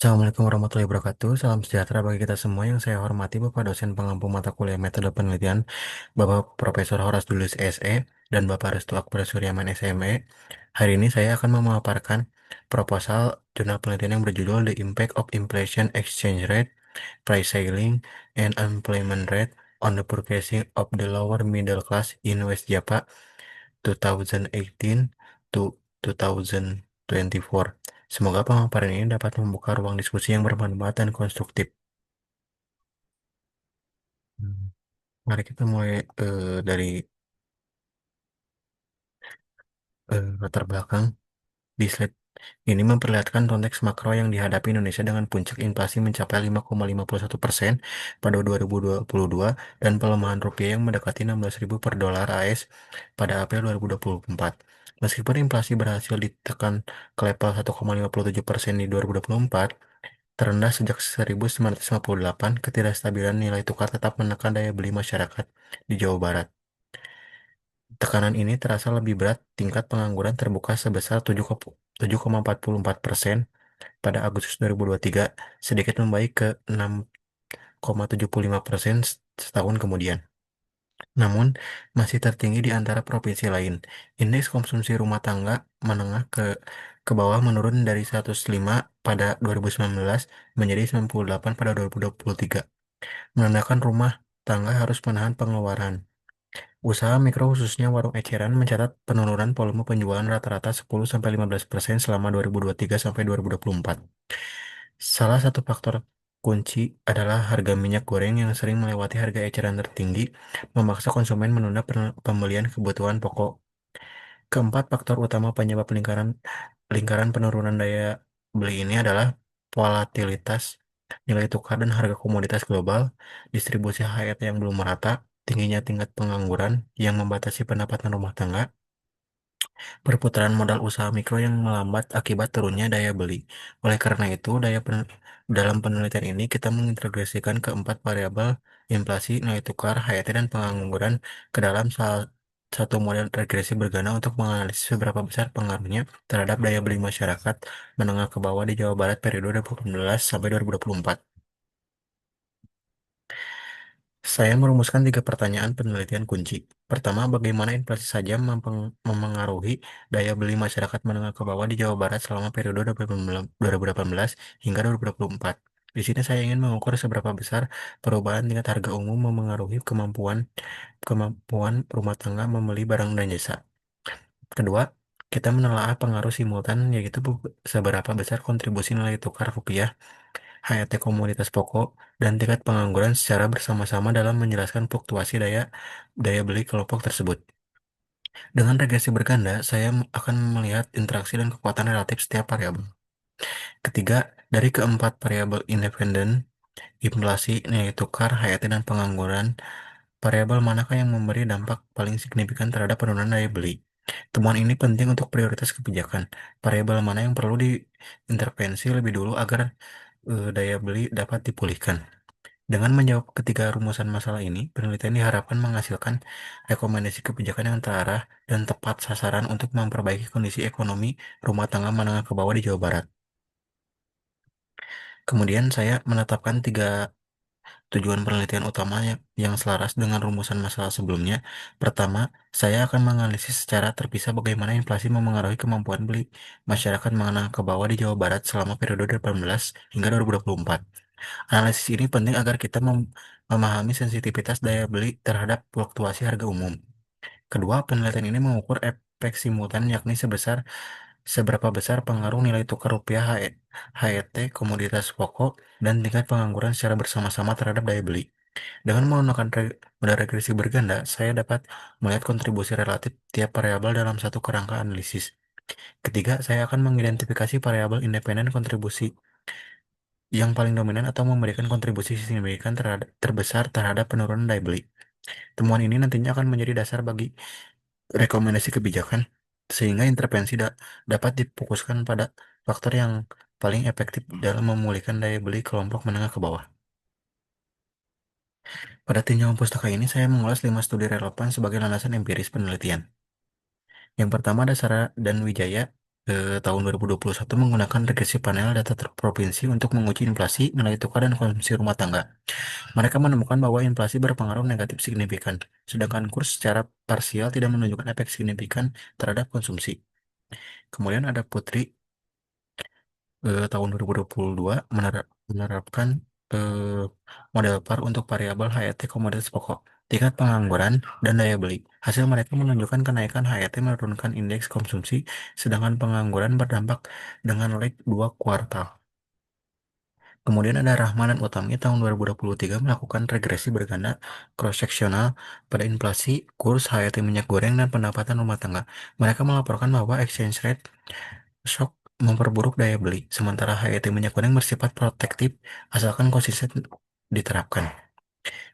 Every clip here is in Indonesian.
Assalamualaikum warahmatullahi wabarakatuh. Salam sejahtera bagi kita semua yang saya hormati Bapak dosen pengampu mata kuliah metode penelitian, Bapak Profesor Horas Julius SE, dan Bapak Restu Akbar Suryaman SME. Hari ini saya akan memaparkan proposal jurnal penelitian yang berjudul The Impact of Inflation Exchange Rate, Price Ceiling, and Unemployment Rate on the Purchasing of the Lower Middle Class in West Java 2018 to 2024. Semoga pemaparan ini dapat membuka ruang diskusi yang bermanfaat dan konstruktif. Hmm. Mari kita mulai dari latar belakang. Di slide ini memperlihatkan konteks makro yang dihadapi Indonesia dengan puncak inflasi mencapai 5,51% pada 2022 dan pelemahan rupiah yang mendekati 16.000 per dolar AS pada April 2024. Meskipun inflasi berhasil ditekan ke level 1,57% di 2024, terendah sejak 1958, ketidakstabilan nilai tukar tetap menekan daya beli masyarakat di Jawa Barat. Tekanan ini terasa lebih berat tingkat pengangguran terbuka sebesar 7,44% pada Agustus 2023, sedikit membaik ke 6,75% setahun kemudian. Namun, masih tertinggi di antara provinsi lain. Indeks konsumsi rumah tangga menengah ke bawah menurun dari 105 pada 2019 menjadi 98 pada 2023, menandakan rumah tangga harus menahan pengeluaran. Usaha mikro khususnya warung eceran mencatat penurunan volume penjualan rata-rata 10-15% selama 2023 sampai 2024. Salah satu faktor kunci adalah harga minyak goreng yang sering melewati harga eceran tertinggi, memaksa konsumen menunda pembelian kebutuhan pokok. Keempat faktor utama penyebab lingkaran penurunan daya beli ini adalah volatilitas nilai tukar dan harga komoditas global, distribusi HET yang belum merata, tingginya tingkat pengangguran yang membatasi pendapatan rumah tangga, perputaran modal usaha mikro yang melambat akibat turunnya daya beli. Oleh karena itu, dalam penelitian ini kita mengintegrasikan keempat variabel inflasi, nilai tukar, HET, dan pengangguran ke dalam salah satu model regresi berganda untuk menganalisis seberapa besar pengaruhnya terhadap daya beli masyarakat menengah ke bawah di Jawa Barat periode 2018 sampai 2024. Saya merumuskan tiga pertanyaan penelitian kunci. Pertama, bagaimana inflasi saja memengaruhi daya beli masyarakat menengah ke bawah di Jawa Barat selama periode 2018 hingga 2024. Di sini saya ingin mengukur seberapa besar perubahan tingkat harga umum memengaruhi kemampuan rumah tangga membeli barang dan jasa. Kedua, kita menelaah pengaruh simultan, yaitu seberapa besar kontribusi nilai tukar rupiah, HET komoditas pokok, dan tingkat pengangguran secara bersama-sama dalam menjelaskan fluktuasi daya beli kelompok tersebut. Dengan regresi berganda, saya akan melihat interaksi dan kekuatan relatif setiap variabel. Ketiga, dari keempat variabel independen, inflasi, nilai tukar, HET, dan pengangguran, variabel manakah yang memberi dampak paling signifikan terhadap penurunan daya beli? Temuan ini penting untuk prioritas kebijakan. Variabel mana yang perlu diintervensi lebih dulu agar daya beli dapat dipulihkan. Dengan menjawab ketiga rumusan masalah ini, penelitian diharapkan menghasilkan rekomendasi kebijakan yang terarah dan tepat sasaran untuk memperbaiki kondisi ekonomi rumah tangga menengah ke bawah di Jawa Barat. Kemudian saya menetapkan tiga tujuan penelitian utama yang selaras dengan rumusan masalah sebelumnya. Pertama, saya akan menganalisis secara terpisah bagaimana inflasi memengaruhi kemampuan beli masyarakat menengah ke bawah di Jawa Barat selama periode 18 hingga 2024. Analisis ini penting agar kita memahami sensitivitas daya beli terhadap fluktuasi harga umum. Kedua, penelitian ini mengukur efek simultan, yakni seberapa besar pengaruh nilai tukar rupiah HET, komoditas pokok, dan tingkat pengangguran secara bersama-sama terhadap daya beli. Dengan menggunakan model regresi berganda, saya dapat melihat kontribusi relatif tiap variabel dalam satu kerangka analisis. Ketiga, saya akan mengidentifikasi variabel independen kontribusi yang paling dominan atau memberikan kontribusi signifikan terbesar terhadap penurunan daya beli. Temuan ini nantinya akan menjadi dasar bagi rekomendasi kebijakan, sehingga intervensi dapat difokuskan pada faktor yang paling efektif dalam memulihkan daya beli kelompok menengah ke bawah. Pada tinjauan pustaka ini, saya mengulas 5 studi relevan sebagai landasan empiris penelitian. Yang pertama, Dasara dan Wijaya tahun 2021 menggunakan regresi panel data provinsi untuk menguji inflasi, nilai tukar, dan konsumsi rumah tangga. Mereka menemukan bahwa inflasi berpengaruh negatif signifikan, sedangkan kurs secara parsial tidak menunjukkan efek signifikan terhadap konsumsi. Kemudian ada Putri tahun 2022 menerapkan eh, model PAR untuk variabel HET komoditas pokok, tingkat pengangguran, dan daya beli. Hasil mereka menunjukkan kenaikan HET menurunkan indeks konsumsi, sedangkan pengangguran berdampak dengan lag 2 kuartal. Kemudian ada Rahman dan Utami tahun 2023 melakukan regresi berganda cross-sectional pada inflasi, kurs, HET minyak goreng, dan pendapatan rumah tangga. Mereka melaporkan bahwa exchange rate shock memperburuk daya beli, sementara HET minyak goreng bersifat protektif asalkan konsisten diterapkan.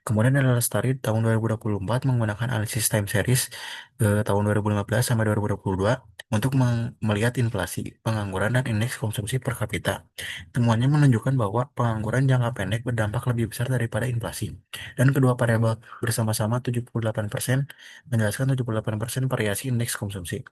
Kemudian ada Lestari tahun 2024 menggunakan analisis time series tahun 2015 sampai 2022 untuk melihat inflasi, pengangguran, dan indeks konsumsi per kapita. Temuannya menunjukkan bahwa pengangguran jangka pendek berdampak lebih besar daripada inflasi. Dan kedua variabel bersama-sama 78% menjelaskan 78% variasi indeks konsumsi.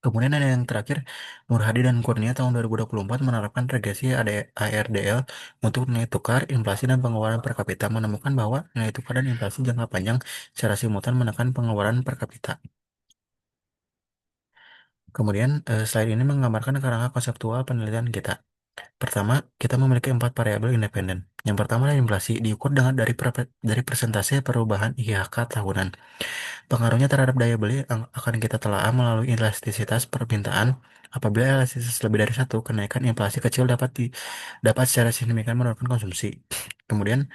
Kemudian ada yang terakhir, Nur Hadi dan Kurnia tahun 2024 menerapkan regresi ARDL untuk nilai tukar, inflasi, dan pengeluaran per kapita, menemukan bahwa nilai tukar dan inflasi jangka panjang secara simultan menekan pengeluaran per kapita. Kemudian, slide ini menggambarkan kerangka konseptual penelitian kita. Pertama, kita memiliki 4 variabel independen. Yang pertama adalah inflasi, diukur dari persentase perubahan IHK tahunan. Pengaruhnya terhadap daya beli akan kita telaah melalui elastisitas permintaan. Apabila elastisitas lebih dari satu, kenaikan inflasi kecil dapat secara signifikan menurunkan konsumsi. Kemudian,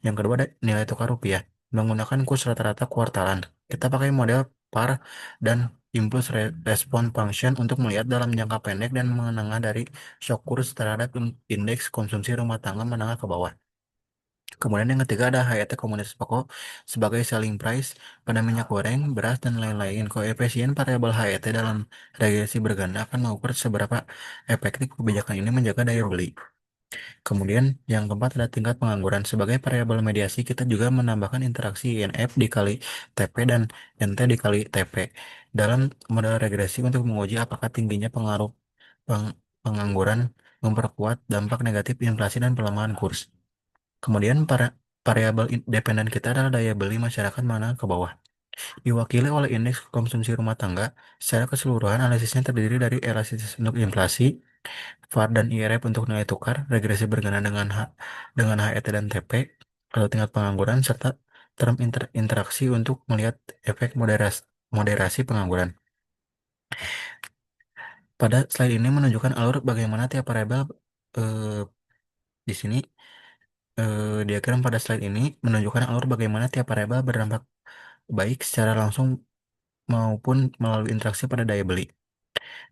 yang kedua ada nilai tukar rupiah. Menggunakan kurs rata-rata kuartalan. Kita pakai model PAR dan Impulse Response Function untuk melihat dalam jangka pendek dan menengah dari shock kurs terhadap indeks konsumsi rumah tangga menengah ke bawah. Kemudian yang ketiga ada HET komoditas pokok sebagai selling price pada minyak goreng, beras, dan lain-lain. Koefisien variabel HET dalam regresi berganda akan mengukur seberapa efektif kebijakan ini menjaga daya beli. Kemudian yang keempat ada tingkat pengangguran. Sebagai variabel mediasi, kita juga menambahkan interaksi INF dikali TP dan NT dikali TP dalam model regresi untuk menguji apakah tingginya pengaruh pengangguran memperkuat dampak negatif inflasi dan pelemahan kurs. Kemudian variabel dependen kita adalah daya beli masyarakat mana ke bawah. Diwakili oleh indeks konsumsi rumah tangga, secara keseluruhan analisisnya terdiri dari elastisitas untuk inflasi, VAR dan IRF untuk nilai tukar, regresi berganda dengan HET dan TP, lalu tingkat pengangguran, serta term interaksi untuk melihat efek moderasi pengangguran. Pada slide ini menunjukkan alur bagaimana tiap variabel eh, di sini diagram pada slide ini menunjukkan alur bagaimana tiap variabel berdampak baik secara langsung maupun melalui interaksi pada daya beli.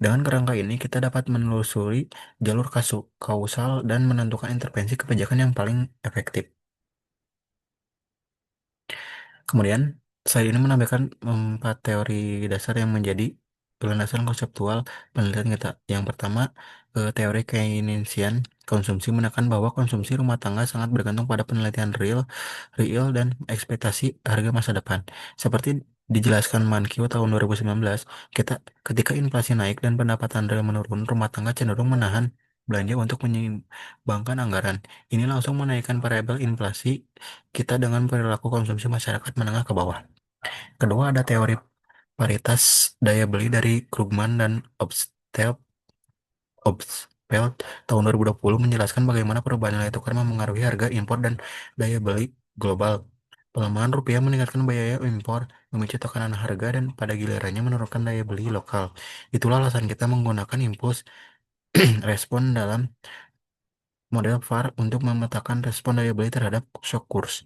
Dengan kerangka ini, kita dapat menelusuri jalur kausal dan menentukan intervensi kebijakan yang paling efektif. Kemudian, saya ini menampilkan 4 teori dasar yang menjadi landasan konseptual penelitian kita. Yang pertama, teori Keynesian konsumsi menekan bahwa konsumsi rumah tangga sangat bergantung pada penelitian real dan ekspektasi harga masa depan. Seperti dijelaskan Mankio tahun 2019, ketika inflasi naik dan pendapatan real menurun, rumah tangga cenderung menahan belanja untuk menyeimbangkan anggaran. Ini langsung menaikkan variabel inflasi kita dengan perilaku konsumsi masyarakat menengah ke bawah. Kedua, ada teori paritas daya beli dari Krugman dan Obstfeld tahun 2020 menjelaskan bagaimana perubahan nilai tukar memengaruhi harga impor dan daya beli global. Pelemahan rupiah meningkatkan biaya impor, memicu tekanan harga, dan pada gilirannya menurunkan daya beli lokal. Itulah alasan kita menggunakan impuls respon dalam model VAR untuk memetakan respon daya beli terhadap shock kurs.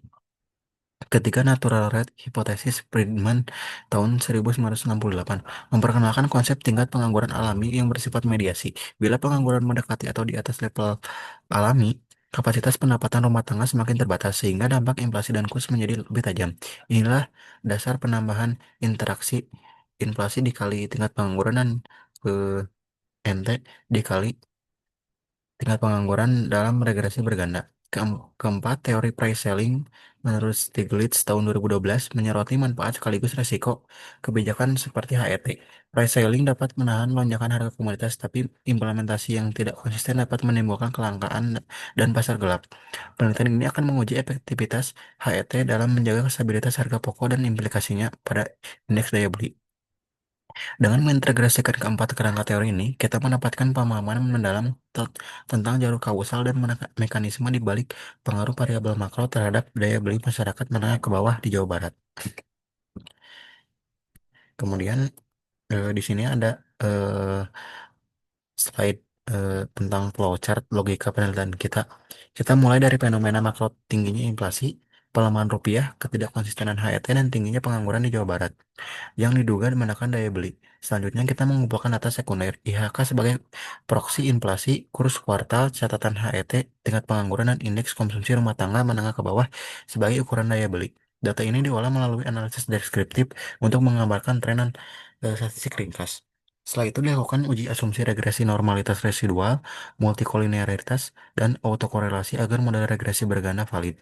Ketika Natural Rate Hipotesis Friedman tahun 1968 memperkenalkan konsep tingkat pengangguran alami yang bersifat mediasi. Bila pengangguran mendekati atau di atas level alami, kapasitas pendapatan rumah tangga semakin terbatas sehingga dampak inflasi dan kurs menjadi lebih tajam. Inilah dasar penambahan interaksi inflasi dikali tingkat pengangguran dan NT dikali tingkat pengangguran dalam regresi berganda. Keempat, teori price selling menurut Stiglitz tahun 2012 menyoroti manfaat sekaligus resiko kebijakan seperti HET. Price selling dapat menahan lonjakan harga komoditas, tapi implementasi yang tidak konsisten dapat menimbulkan kelangkaan dan pasar gelap. Penelitian ini akan menguji efektivitas HET dalam menjaga stabilitas harga pokok dan implikasinya pada indeks daya beli. Dengan mengintegrasikan keempat kerangka teori ini, kita mendapatkan pemahaman mendalam tentang jalur kausal dan mekanisme di balik pengaruh variabel makro terhadap daya beli masyarakat menengah ke bawah di Jawa Barat. Kemudian di sini ada eh, slide tentang flowchart logika penelitian kita. Kita mulai dari fenomena makro tingginya inflasi, pelemahan rupiah, ketidakkonsistenan HET, dan tingginya pengangguran di Jawa Barat yang diduga menekan daya beli. Selanjutnya kita mengumpulkan data sekunder IHK sebagai proksi inflasi, kurs kuartal, catatan HET, tingkat pengangguran, dan indeks konsumsi rumah tangga menengah ke bawah sebagai ukuran daya beli. Data ini diolah melalui analisis deskriptif untuk menggambarkan tren dan statistik ringkas. Setelah itu dilakukan uji asumsi regresi normalitas residual, multikolinearitas, dan autokorelasi agar model regresi bergana valid.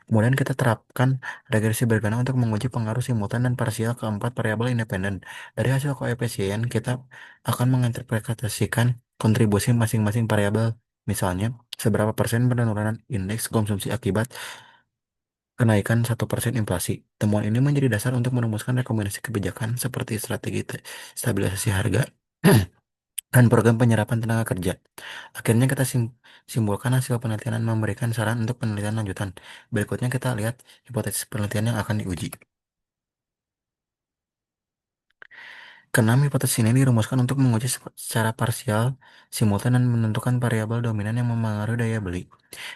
Kemudian kita terapkan regresi bergana untuk menguji pengaruh simultan dan parsial keempat variabel independen. Dari hasil koefisien, kita akan menginterpretasikan kontribusi masing-masing variabel. Misalnya, seberapa persen penurunan indeks konsumsi akibat kenaikan 1% inflasi. Temuan ini menjadi dasar untuk merumuskan rekomendasi kebijakan seperti strategi stabilisasi harga dan program penyerapan tenaga kerja. Akhirnya kita simpulkan hasil penelitian dan memberikan saran untuk penelitian lanjutan. Berikutnya kita lihat hipotesis penelitian yang akan diuji. Keenam, hipotesis ini dirumuskan untuk menguji secara parsial, simultan, dan menentukan variabel dominan yang memengaruhi daya beli.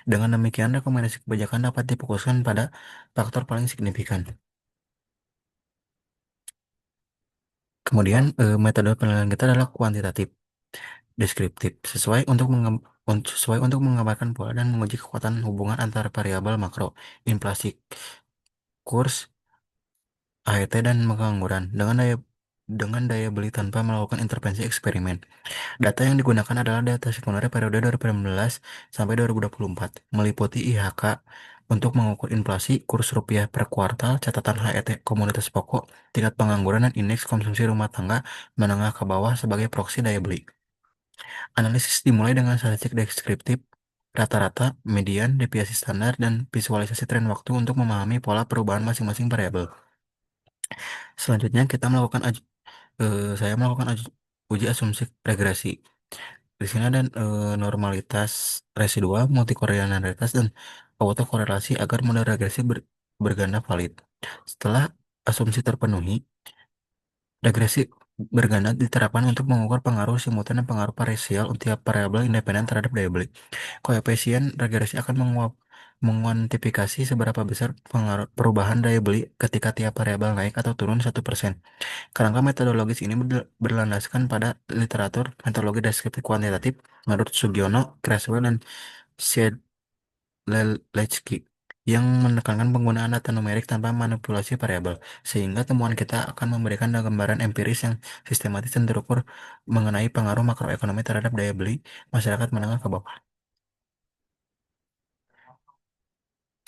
Dengan demikian, rekomendasi kebijakan dapat difokuskan pada faktor paling signifikan. Kemudian, metode penelitian kita adalah kuantitatif, deskriptif, sesuai untuk menggambarkan pola dan menguji kekuatan hubungan antara variabel makro, inflasi, kurs, AET, dan pengangguran dengan daya beli tanpa melakukan intervensi eksperimen. Data yang digunakan adalah data sekunder periode 2016 sampai 2024, meliputi IHK untuk mengukur inflasi, kurs rupiah per kuartal, catatan HET komoditas pokok, tingkat pengangguran, dan indeks konsumsi rumah tangga menengah ke bawah sebagai proksi daya beli. Analisis dimulai dengan statistik deskriptif, rata-rata, median, deviasi standar, dan visualisasi tren waktu untuk memahami pola perubahan masing-masing variabel. Selanjutnya, saya melakukan uji asumsi regresi. Di sini ada normalitas residual, multikolinialitas, dan autokorelasi agar model regresi berganda valid. Setelah asumsi terpenuhi, regresi berganda diterapkan untuk mengukur pengaruh simultan dan pengaruh parsial untuk tiap variabel independen terhadap daya beli. Koefisien regresi akan menguantifikasi seberapa besar pengaruh perubahan daya beli ketika tiap variabel naik atau turun 1%. Kerangka metodologis ini berlandaskan pada literatur metodologi deskriptif kuantitatif menurut Sugiono, Creswell, dan Siedlecki yang menekankan penggunaan data numerik tanpa manipulasi variabel, sehingga temuan kita akan memberikan gambaran empiris yang sistematis dan terukur mengenai pengaruh makroekonomi terhadap daya beli masyarakat menengah ke bawah.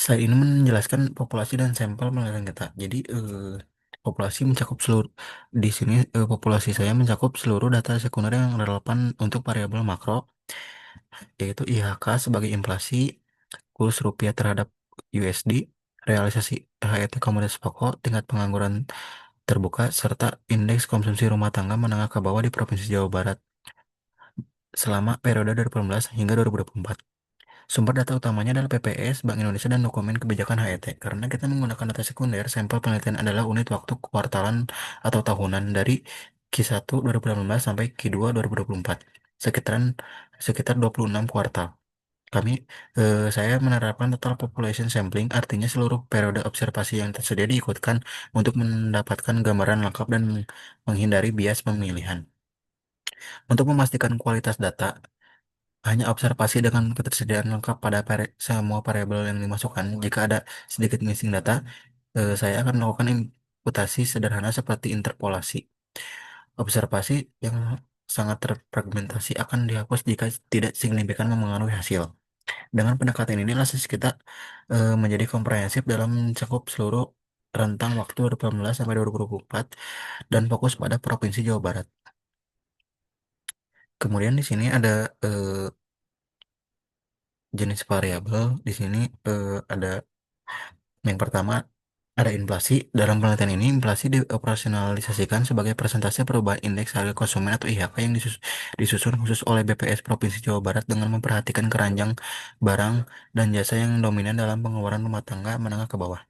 Slide ini menjelaskan populasi dan sampel penelitian kita. Jadi, populasi mencakup seluruh di sini populasi saya mencakup seluruh data sekunder yang relevan untuk variabel makro, yaitu IHK sebagai inflasi, kurs rupiah terhadap USD, realisasi HET komoditas pokok, tingkat pengangguran terbuka, serta indeks konsumsi rumah tangga menengah ke bawah di Provinsi Jawa Barat selama periode 2015 hingga 2024. Sumber data utamanya adalah PPS, Bank Indonesia, dan dokumen kebijakan HET. Karena kita menggunakan data sekunder, sampel penelitian adalah unit waktu kuartalan atau tahunan dari Q1 2018 sampai Q2 2024. Sekitaran sekitar 26 kuartal. Saya menerapkan total population sampling, artinya seluruh periode observasi yang tersedia diikutkan untuk mendapatkan gambaran lengkap dan menghindari bias pemilihan. Untuk memastikan kualitas data, hanya observasi dengan ketersediaan lengkap pada semua variabel yang dimasukkan. Jika ada sedikit missing data, saya akan melakukan imputasi sederhana seperti interpolasi. Observasi yang sangat terfragmentasi akan dihapus jika tidak signifikan memengaruhi hasil. Dengan pendekatan ini, analisis kita menjadi komprehensif dalam mencakup seluruh rentang waktu 2018 sampai 2024 dan fokus pada Provinsi Jawa Barat. Kemudian di sini ada jenis variabel. Di sini ada yang pertama ada inflasi. Dalam penelitian ini, inflasi dioperasionalisasikan sebagai persentase perubahan indeks harga konsumen atau IHK yang disusun khusus oleh BPS Provinsi Jawa Barat dengan memperhatikan keranjang barang dan jasa yang dominan dalam pengeluaran rumah tangga menengah ke bawah.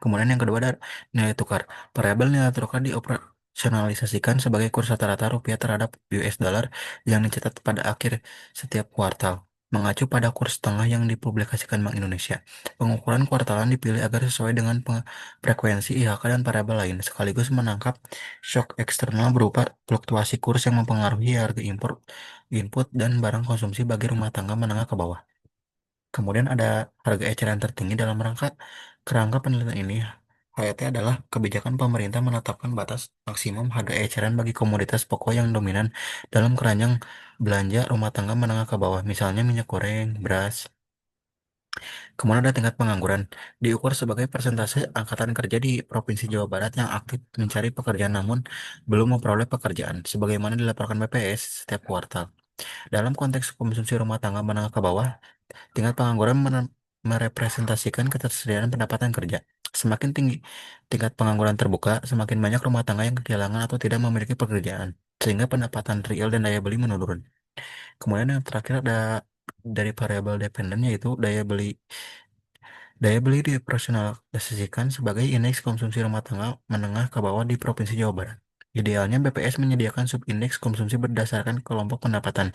Kemudian yang kedua ada nilai tukar. Variabel nilai tukar dioperasionalisasikan sebagai kurs rata-rata rupiah terhadap US dollar yang dicatat pada akhir setiap kuartal. Mengacu pada kurs tengah yang dipublikasikan Bank Indonesia. Pengukuran kuartalan dipilih agar sesuai dengan frekuensi IHK dan variabel lain, sekaligus menangkap shock eksternal berupa fluktuasi kurs yang mempengaruhi harga impor, input, dan barang konsumsi bagi rumah tangga menengah ke bawah. Kemudian ada harga eceran tertinggi dalam kerangka penelitian ini. HET adalah kebijakan pemerintah menetapkan batas maksimum harga eceran bagi komoditas pokok yang dominan dalam keranjang belanja rumah tangga menengah ke bawah, misalnya minyak goreng, beras. Kemudian ada tingkat pengangguran, diukur sebagai persentase angkatan kerja di Provinsi Jawa Barat yang aktif mencari pekerjaan namun belum memperoleh pekerjaan, sebagaimana dilaporkan BPS setiap kuartal. Dalam konteks konsumsi rumah tangga menengah ke bawah, tingkat pengangguran merepresentasikan ketersediaan pendapatan kerja. Semakin tinggi tingkat pengangguran terbuka, semakin banyak rumah tangga yang kehilangan atau tidak memiliki pekerjaan, sehingga pendapatan real dan daya beli menurun. Kemudian yang terakhir ada dari variabel dependen, yaitu daya beli. Daya beli dioperasionalisasikan sebagai indeks konsumsi rumah tangga menengah ke bawah di Provinsi Jawa Barat. Idealnya BPS menyediakan subindeks konsumsi berdasarkan kelompok pendapatan.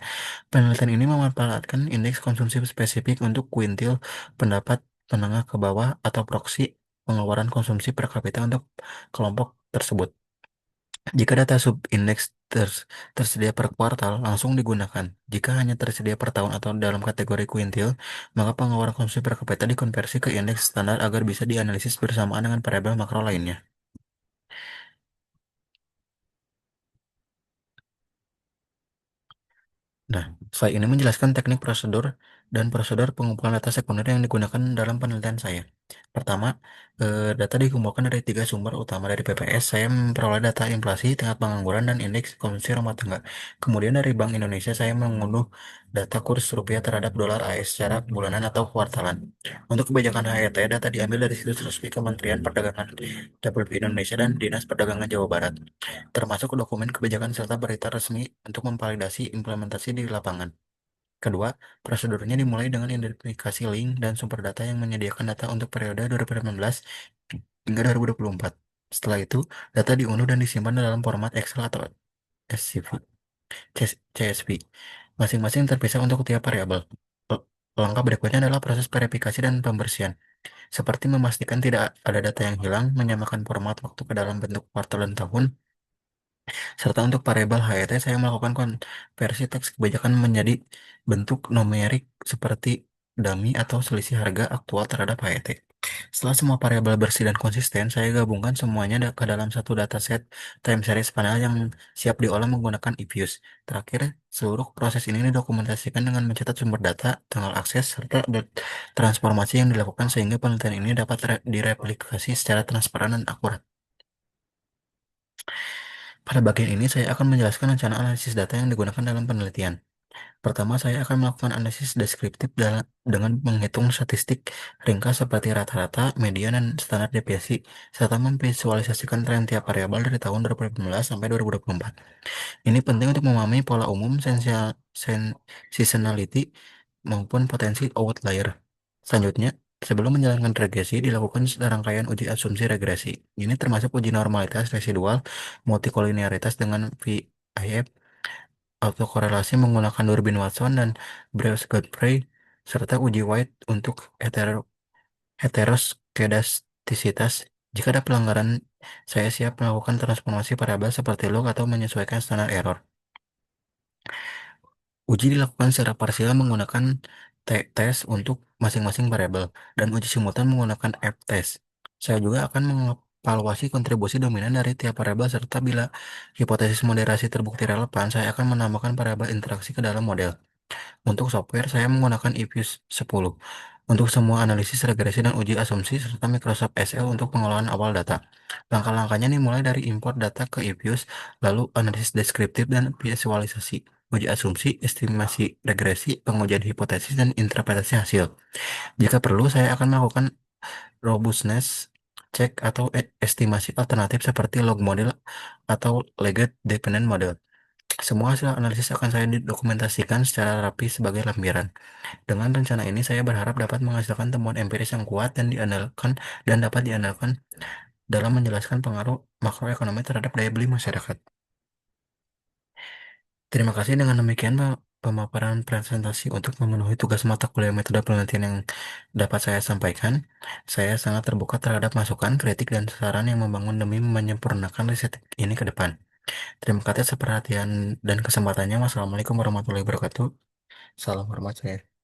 Penelitian ini memanfaatkan indeks konsumsi spesifik untuk kuintil pendapat menengah ke bawah atau proksi pengeluaran konsumsi per kapita untuk kelompok tersebut. Jika data subindeks tersedia per kuartal, langsung digunakan. Jika hanya tersedia per tahun atau dalam kategori kuintil, maka pengeluaran konsumsi per kapita dikonversi ke indeks standar agar bisa dianalisis bersamaan dengan variabel makro lainnya. Nah, slide ini menjelaskan teknik prosedur dan prosedur pengumpulan data sekunder yang digunakan dalam penelitian saya. Pertama, data dikumpulkan dari tiga sumber utama dari PPS. Saya memperoleh data inflasi, tingkat pengangguran, dan indeks konsumsi rumah tangga. Kemudian dari Bank Indonesia, saya mengunduh data kurs rupiah terhadap dolar AS secara bulanan atau kuartalan. Untuk kebijakan HET, data diambil dari situs resmi Kementerian Perdagangan Republik Indonesia dan Dinas Perdagangan Jawa Barat, termasuk dokumen kebijakan serta berita resmi untuk memvalidasi implementasi di lapangan. Kedua, prosedurnya dimulai dengan identifikasi link dan sumber data yang menyediakan data untuk periode 2018 hingga 2024. Setelah itu, data diunduh dan disimpan dalam format Excel atau SCV, CSV, masing-masing terpisah untuk tiap variabel. Langkah berikutnya adalah proses verifikasi dan pembersihan, seperti memastikan tidak ada data yang hilang, menyamakan format waktu ke dalam bentuk kuartal dan tahun, serta untuk variabel HET, saya melakukan konversi teks kebijakan menjadi bentuk numerik seperti dummy atau selisih harga aktual terhadap HET. Setelah semua variabel bersih dan konsisten, saya gabungkan semuanya ke dalam satu dataset time series panel yang siap diolah menggunakan eViews. Terakhir, seluruh proses ini didokumentasikan dengan mencatat sumber data, tanggal akses, serta transformasi yang dilakukan sehingga penelitian ini dapat direplikasi secara transparan dan akurat. Pada bagian ini, saya akan menjelaskan rencana analisis data yang digunakan dalam penelitian. Pertama, saya akan melakukan analisis deskriptif dengan menghitung statistik ringkas seperti rata-rata, median, dan standar deviasi, serta memvisualisasikan tren tiap variabel dari tahun 2015 sampai 2024. Ini penting untuk memahami pola umum, seasonality, maupun potensi outlier. Selanjutnya, sebelum menjalankan regresi, dilakukan serangkaian uji asumsi regresi. Ini termasuk uji normalitas residual, multikolinearitas dengan VIF, autokorelasi menggunakan durbin Watson dan Breuer-Godfrey, serta uji White untuk heteroskedastisitas. Jika ada pelanggaran, saya siap melakukan transformasi variabel seperti log atau menyesuaikan standar error. Uji dilakukan secara parsial menggunakan tes untuk masing-masing variabel dan uji simultan menggunakan F-test. Saya juga akan mengevaluasi kontribusi dominan dari tiap variabel serta bila hipotesis moderasi terbukti relevan, saya akan menambahkan variabel interaksi ke dalam model. Untuk software, saya menggunakan EViews 10 untuk semua analisis regresi dan uji asumsi, serta Microsoft SQL untuk pengelolaan awal data. Langkah-langkahnya nih mulai dari import data ke EViews, lalu analisis deskriptif dan visualisasi, uji asumsi, estimasi regresi, pengujian hipotesis, dan interpretasi hasil. Jika perlu, saya akan melakukan robustness check atau estimasi alternatif seperti log model atau legged dependent model. Semua hasil analisis akan saya dokumentasikan secara rapi sebagai lampiran. Dengan rencana ini, saya berharap dapat menghasilkan temuan empiris yang kuat dan dapat diandalkan dalam menjelaskan pengaruh makroekonomi terhadap daya beli masyarakat. Terima kasih, dengan demikian pemaparan presentasi untuk memenuhi tugas mata kuliah metode penelitian yang dapat saya sampaikan. Saya sangat terbuka terhadap masukan, kritik, dan saran yang membangun demi menyempurnakan riset ini ke depan. Terima kasih atas perhatian dan kesempatannya. Wassalamualaikum warahmatullahi wabarakatuh. Salam hormat saya.